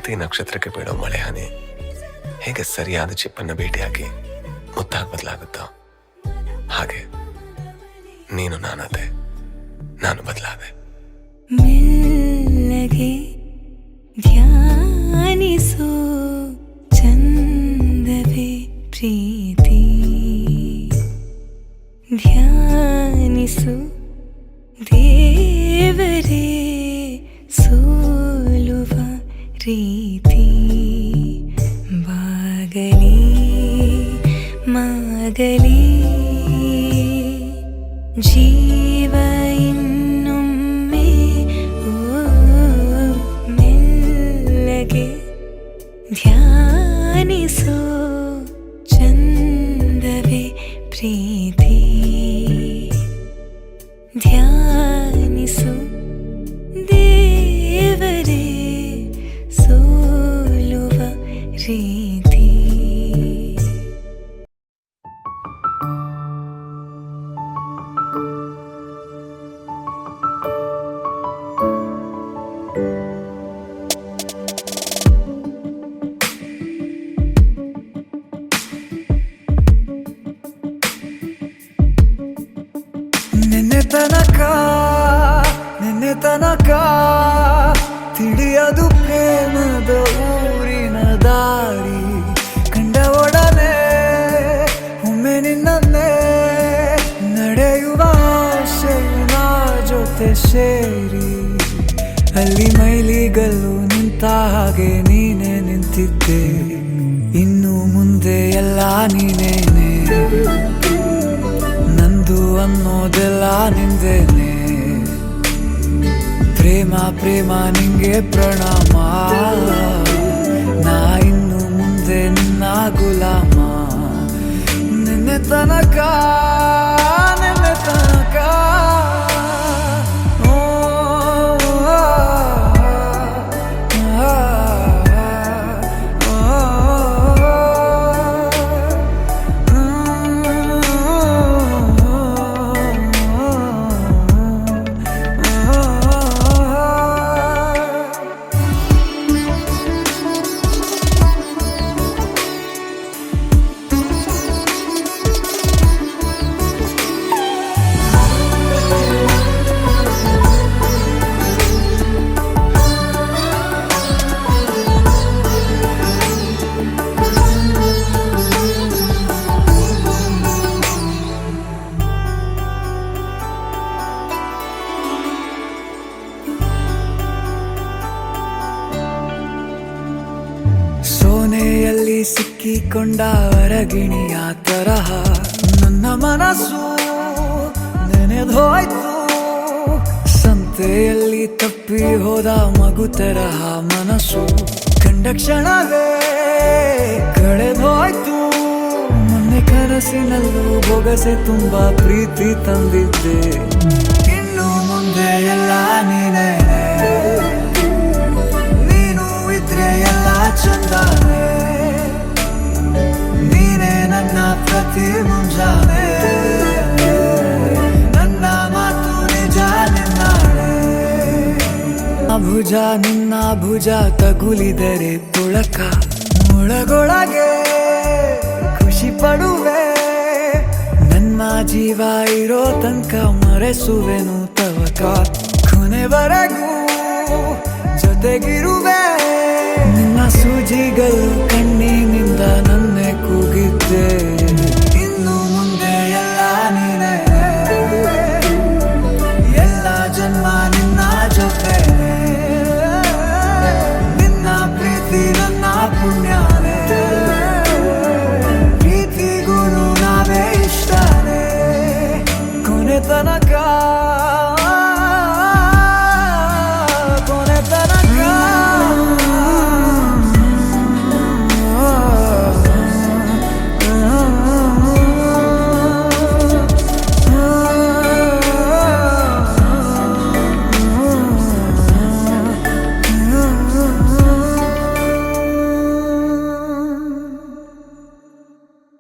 ಪ್ರತಿ ನಕ್ಷತ್ರಕ್ಕೆ ಬೀಳೋ ಮಳೆ ಹನಿ ಹೇಗೆ ಸರಿಯಾದ ಚಿಪ್ಪನ್ನ ಭೇಟಿಯಾಗಿ ಮುತ್ತಾಗಿ ಬದಲಾಗುತ್ತೋ ಹಾಗೆ ನೀನು ನಾನಾದೆ, ನಾನು ಬದಲಾದೆ. ಮೆಲ್ಲಗೆ ಧ್ಯಾನಿಸೋ ಚಂದವೇ ಪ್ರೀತಿ, ಧ್ಯಾನಿಸು ದೇವರೇ ಸೋಲುವ ರೀತಿ. ಬಾಗಲಿ ಮಾಗಲಿ ಜೀವ ಇನ್ನೊಮ್ಮೆ ಮೆಲ್ಲಗೆ ಧ್ಯಾನಿಸೋ ಚಂದವೇ ಪ್ರೀತಿ, ಧ್ಯಾನಿಸು ದೇವರೇ ಸೋಲುವ ರೀತಿ. ನಿನ್ನೆ ತನಕ ತಿಳಿಯದು ಪ್ರೇಮದ ಊರಿನ ದಾರಿ, ಕಂಡ ಒಡನೆ ಒಮ್ಮೆ ನಿನ್ನೇ ನಡೆಯುವ ಆಸೆಯ ಜೊತೆ ಸೇರಿ, ಅಲ್ಲಿ ಮೈಲಿಗಲ್ಲು ನಿಂತ ಹಾಗೆ ನೀನೆ ನಿಂತಿದ್ದೆ, ಇನ್ನು ಮುಂದೆ ಎಲ್ಲ ನೀನೇನೆ, ನಂದು ಅನ್ನೋದೆಲ್ಲ ನಿಂದೇನೆ. ಪ್ರೇಮ ಪ್ರೇಮ ನಿಂಗೆ ಪ್ರಣಾಮ, ನಾ ಇನ್ನು ಮುಂದೆ ನಿನ್ನ ಗುಲಾಮ. ನಿನ್ನೆ ತನಕ ಸೋನೆಯಲ್ಲಿ ಸಿಕ್ಕಿಕೊಂಡ ಹೊರಗಿಣಿಯ ತರಹ ನನ್ನ ಮನಸ್ಸು ನೆನೆದೋಯ್ತು, ಸಂತೆಯಲ್ಲಿ ತಪ್ಪಿ ಹೋದ ಮಗು ತರಹ ಮನಸ್ಸು ಕಂಡ ಕ್ಷಣವೇ ಕಳೆದೋಯ್ತು. ಮೊನ್ನೆ ಕನಸಿನಲ್ಲೂ ಬೊಗಸೆ ತುಂಬಾ ಪ್ರೀತಿ ತಂದಿದ್ದೆ, ಇನ್ನು ಮುಂದೆ ಎಲ್ಲ ನೀನೇ, ನೀನು ಇದ್ರೆ ಎಲ್ಲ ಚಂದಾನೆ, ನೀನೇ ನನ್ನ ಪ್ರತಿ ಮುಂಜಾನೆ, ನನ್ನ ಮಾತು ನಿಜ ನಿನ್ನಾಳೆ. ಭುಜ ನಿನ್ನ ಭುಜ ತಗುಲಿದರೆ ಪುಳಕ, ಒಳಗೊಳಗೆ ಖುಷಿ ಪಡುವೆ, ನನ್ನ ಜೀವ ಇರೋ ತನಕ ಮರೆಸುವೆನು ತವಕ, ಕೊನೆವರೆಗೂ ಜೊತೆಗಿರುವೆ. ನಿನ್ನ ಸೂಜಿಗಳು